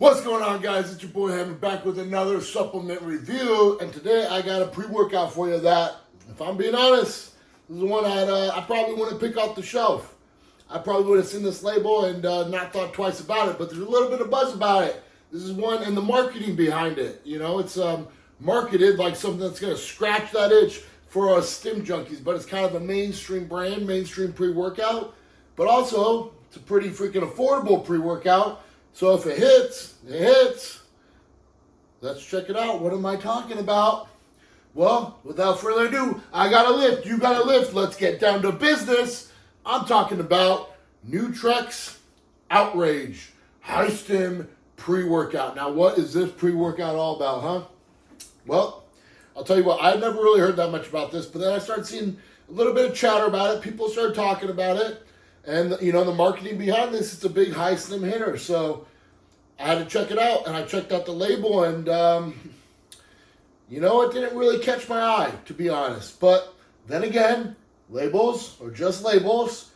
What's going on, guys? It's your boy Hammond back with another supplement review, and today I got a pre-workout for you that, if I'm being honest, this is one I probably wouldn't pick off the shelf. I probably would have seen this label and not thought twice about it, but there's a little bit of buzz about it. This is one, and the marketing behind it. You know, it's marketed like something that's going to scratch that itch for us stim junkies, but it's kind of a mainstream brand, mainstream pre-workout, but also it's a pretty freaking affordable pre-workout. So if it hits, it hits. Let's check it out. What am I talking about? Well, without further ado, I got a lift. You got a lift. Let's get down to business. I'm talking about Nutrex Outrage High Stim Pre-Workout. Now, what is this pre-workout all about, huh? Well, I'll tell you what, I never really heard that much about this, but then I started seeing a little bit of chatter about it. People started talking about it. And, you know, the marketing behind this, it's a big high stim hitter. So I had to check it out, and I checked out the label, and, you know, it didn't really catch my eye, to be honest. But then again, labels are just labels,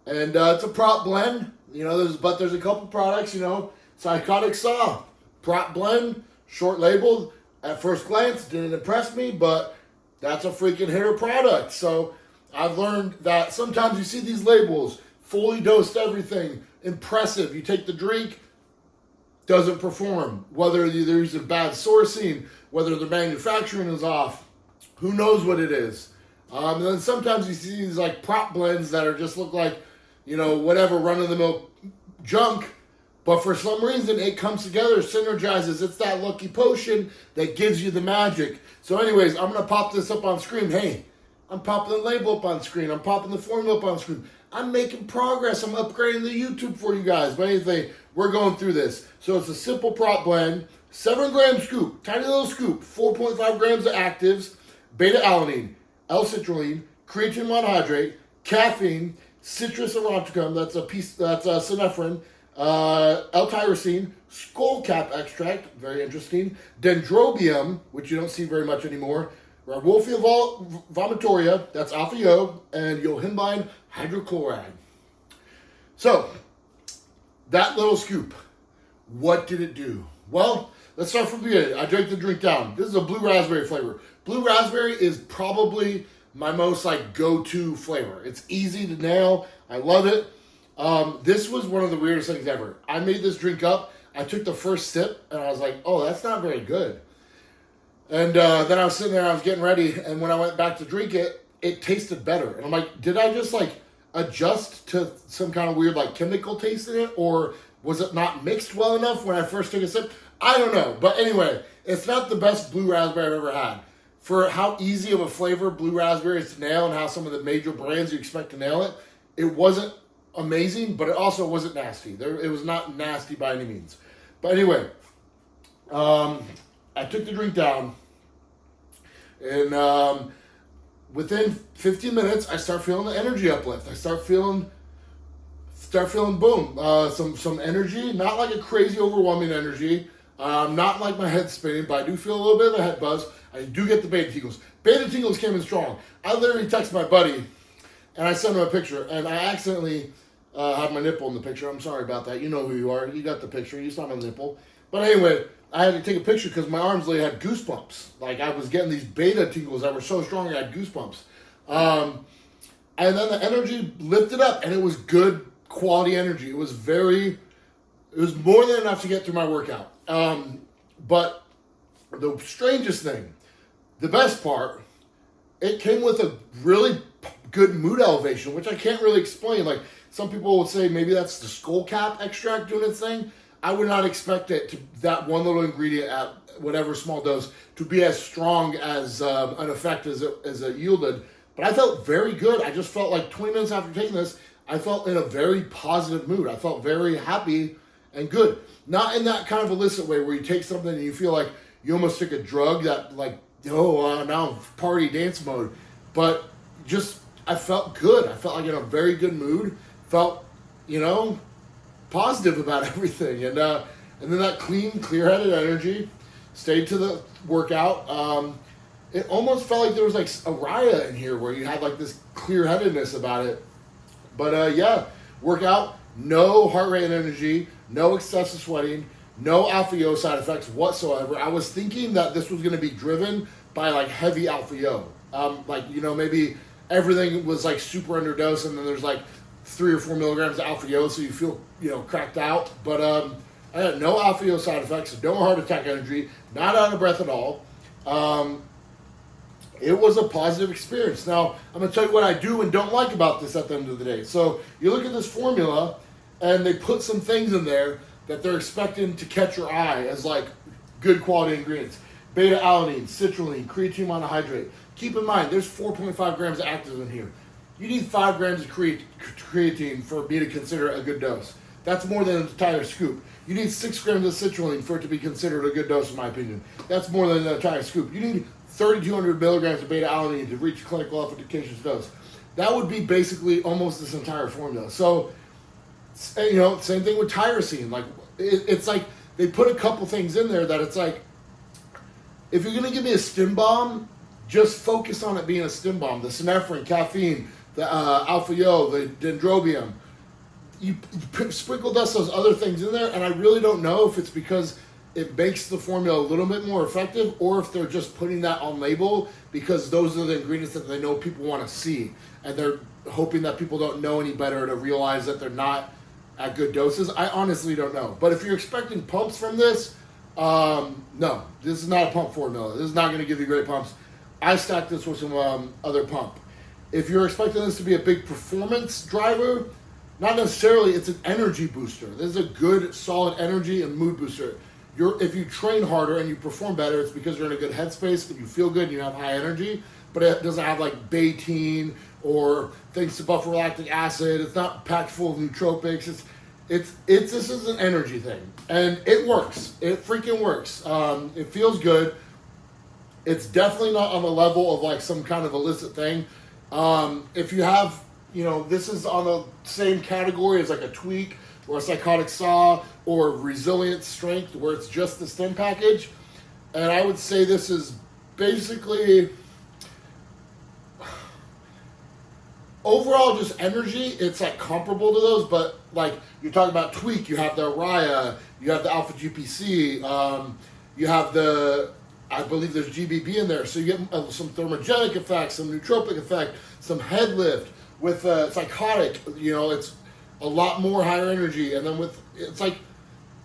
and it's a prop blend. You know, there's a couple products, you know, Psychotic Saw, prop blend, short label. At first glance, didn't impress me, but that's a freaking hitter product. So I've learned that sometimes you see these labels, fully dosed everything, impressive. You take the drink, doesn't perform. Whether they're using bad sourcing, whether the manufacturing is off, who knows what it is. And then sometimes you see these like prop blends that are just look like, you know, whatever run-of-the-mill junk, but for some reason it comes together, synergizes. It's that lucky potion that gives you the magic. So anyways, I'm going to pop this up on screen. Hey, I'm popping the label up on screen. I'm popping the formula up on screen. I'm making progress. I'm upgrading the YouTube for you guys. But anyway, we're going through this. So it's a simple prop blend, 7-gram scoop, tiny little scoop, 4.5 grams of actives, beta-alanine, L-citrulline, creatine monohydrate, caffeine, citrus auranticum, that's synephrine, L-tyrosine, skullcap extract, very interesting, dendrobium, which you don't see very much anymore, Wolfia vomitoria, that's alpha-yo, and yohimbine hydrochloride. So, that little scoop, what did it do? Well, let's start from the beginning. I drank the drink down. This is a blue raspberry flavor. Blue raspberry is probably my most like go-to flavor. It's easy to nail. I love it. This was one of the weirdest things ever. I made this drink up. I took the first sip, and I was like, oh, that's not very good. And then I was sitting there, I was getting ready, and when I went back to drink it, it tasted better. And I'm like, did I just like adjust to some kind of weird like chemical taste in it, or was it not mixed well enough when I first took a sip? I don't know. But anyway, it's not the best blue raspberry I've ever had. For how easy of a flavor blue raspberry is to nail and how some of the major brands you expect to nail it, it wasn't amazing, but it also wasn't nasty. It was not nasty by any means. But anyway, I took the drink down, and within 15 minutes, I start feeling the energy uplift. I start feeling boom, some energy, not like a crazy overwhelming energy, not like my head spinning, but I do feel a little bit of a head buzz. I do get the beta tingles. Beta tingles came in strong. I literally texted my buddy, and I sent him a picture, and I accidentally had my nipple in the picture. I'm sorry about that. You know who you are. You got the picture. You saw my nipple. But anyway, I had to take a picture because my arms literally had goosebumps. Like I was getting these beta tingles that were so strong I had goosebumps. And then the energy lifted up, and it was good quality energy. It was more than enough to get through my workout. But the strangest thing, the best part, it came with a really good mood elevation, which I can't really explain. Like some people would say maybe that's the skullcap extract doing its thing. I would not expect it to, that one little ingredient at whatever small dose, to be as strong as an effect as it yielded. But I felt very good. I just felt like 20 minutes after taking this, I felt in a very positive mood. I felt very happy and good. Not in that kind of illicit way where you take something and you feel like you almost took a drug that like, now I'm party dance mode. But just, I felt good. I felt like in a very good mood. Felt, you know, positive about everything, and then that clean, clear-headed energy stayed to the workout. It almost felt like there was like a raya in here where you had like this clear-headedness about it. But yeah, workout, no heart rate and energy, no excessive sweating, No alpha-yo side effects whatsoever. I was thinking that this was going to be driven by like heavy alpha-yo. Like, you know, maybe everything was like super underdosed and then there's like 3 or 4 milligrams of alpha-yo, so you feel, you know, cracked out. But I had no alpha-yo side effects, no heart attack energy, not out of breath at all. It was a positive experience. Now, I'm going to tell you what I do and don't like about this at the end of the day. So you look at this formula, and they put some things in there that they're expecting to catch your eye as like good quality ingredients. Beta-alanine, citrulline, creatine monohydrate. Keep in mind, there's 4.5 grams of active in here. You need 5 grams of creatine for me to consider a good dose. That's more than an entire scoop. You need 6 grams of citrulline for it to be considered a good dose, in my opinion. That's more than an entire scoop. You need 3,200 milligrams of beta-alanine to reach clinical efficacious dose. That would be basically almost this entire formula. So, you know, same thing with tyrosine. Like, it's like they put a couple things in there that it's like, if you're going to give me a stim bomb, just focus on it being a stim bomb. The synephrine, caffeine, the alpha-yo, the dendrobium. You sprinkle dust those other things in there, and I really don't know if it's because it makes the formula a little bit more effective, or if they're just putting that on label because those are the ingredients that they know people want to see, and they're hoping that people don't know any better to realize that they're not at good doses. I honestly don't know. But if you're expecting pumps from this, no, this is not a pump formula. This is not going to give you great pumps. I stacked this with some other pump. If you're expecting this to be a big performance driver, not necessarily. It's an energy booster. This is a good, solid energy and mood booster. If you train harder and you perform better, it's because you're in a good headspace and you feel good and you have high energy, but it doesn't have like betaine or things to buffer lactic acid. It's not packed full of nootropics. This is an energy thing, and it works. It freaking works. It feels good. It's definitely not on the level of like some kind of illicit thing. If you have, you know, this is on the same category as like a tweak or a psychotic saw or resilient strength, where it's just the stim package. And I would say this is basically overall just energy. It's like comparable to those, but like you're talking about tweak, you have the Araya, you have the Alpha GPC, you have the, I believe there's GBB in there, so you get some thermogenic effects, some nootropic effect, some head lift. With psychotic, you know, it's a lot more higher energy, and then with, it's like,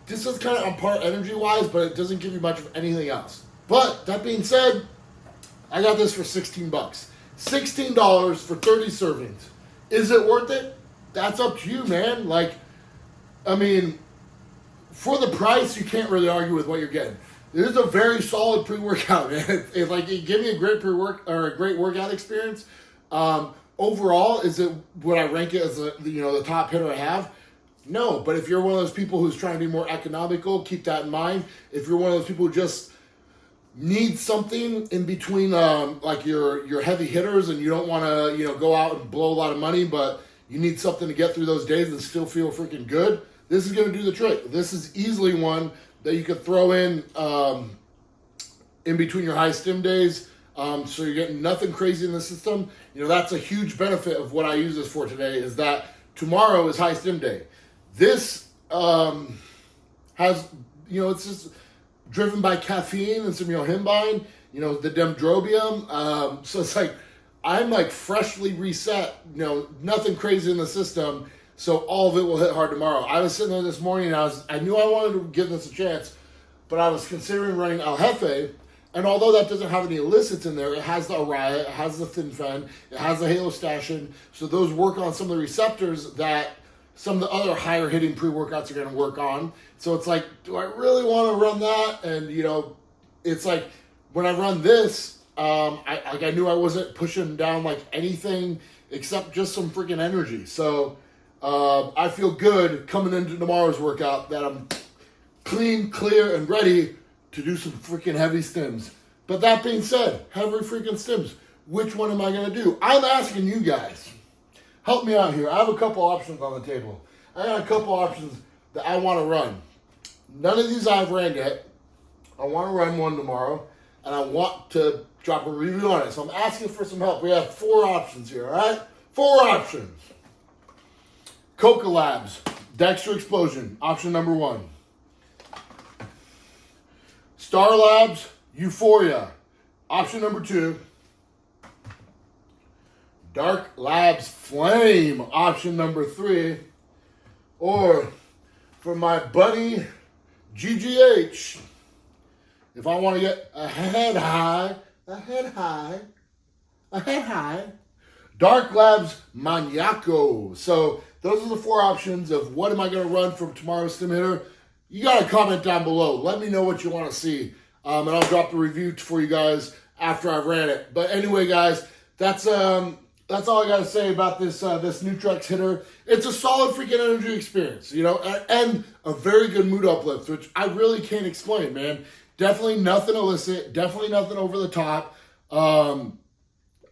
this is kind of on par energy-wise, but it doesn't give you much of anything else. But, that being said, I got this for $16. $16 for 30 servings. Is it worth it? That's up to you, man. Like, I mean, for the price, you can't really argue with what you're getting. This is a very solid pre-workout, man. It gave me a great a great workout experience. Overall, would I rank it as the top hitter I have? No, but if you're one of those people who's trying to be more economical, keep that in mind. If you're one of those people who just need something in between, like your heavy hitters, and you don't want to go out and blow a lot of money, but you need something to get through those days and still feel freaking good, this is going to do the trick. This is easily one that you could throw in between your high stim days. So you're getting nothing crazy in the system. That's a huge benefit of what I use this for today, is that tomorrow is high stim day. This has, it's just driven by caffeine and some himbine, the dendrobium. So it's like, I'm like freshly reset, nothing crazy in the system. So all of it will hit hard tomorrow. I was sitting there this morning and I knew I wanted to give this a chance, but I was considering running El Jefe. And although that doesn't have any illicits in there, it has the Araya, it has the Thinfen, it has the halostashin. So those work on some of the receptors that some of the other higher hitting pre-workouts are going to work on. So it's like, do I really want to run that? And, it's like when I run this, I knew I wasn't pushing down like anything except just some freaking energy. So I feel good coming into tomorrow's workout that I'm clean, clear, and ready to do some freaking heavy stims. But that being said, heavy freaking stims, which one am I going to do? I'm asking you guys. Help me out here. I have a couple options on the table. I got a couple options that I want to run. None of these I've ran yet. I want to run one tomorrow, and I want to drop a review on it. So I'm asking for some help. We have 4 options here, all right? 4 options. Coca Labs, Dextro Explosion, option number 1. Star Labs Euphoria, option number 2. Dark Labs Flame, option number 3. Or for my buddy GGH, if I want to get a head high, Dark Labs Maniaco. So those are the 4 options of what am I going to run from tomorrow's Stim Hitter. You got to comment down below. Let me know what you want to see. And I'll drop the review for you guys after I've ran it. But anyway, guys, that's all I got to say about this Nutrex hitter. It's a solid freaking energy experience, you know, and a very good mood uplift, which I really can't explain, man. Definitely nothing illicit. Definitely nothing over the top.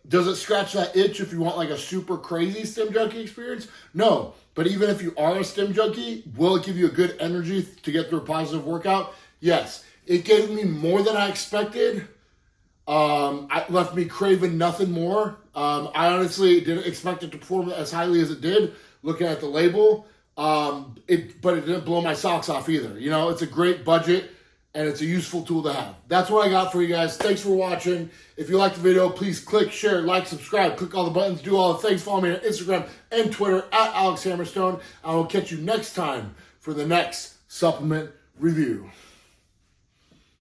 Does it scratch that itch if you want like a super crazy stim junkie experience? No. But even if you are a stim junkie, will it give you a good energy to get through a positive workout? Yes. It gave me more than I expected. It left me craving nothing more. I honestly didn't expect it to perform as highly as it did, looking at the label. But it didn't blow my socks off either. You know, it's a great budget, and it's a useful tool to have. That's what I got for you guys. Thanks for watching. If you liked the video, please click, share, like, subscribe, click all the buttons, do all the things. Follow me on Instagram and Twitter at Alex Hammerstone. I will catch you next time for the next supplement review.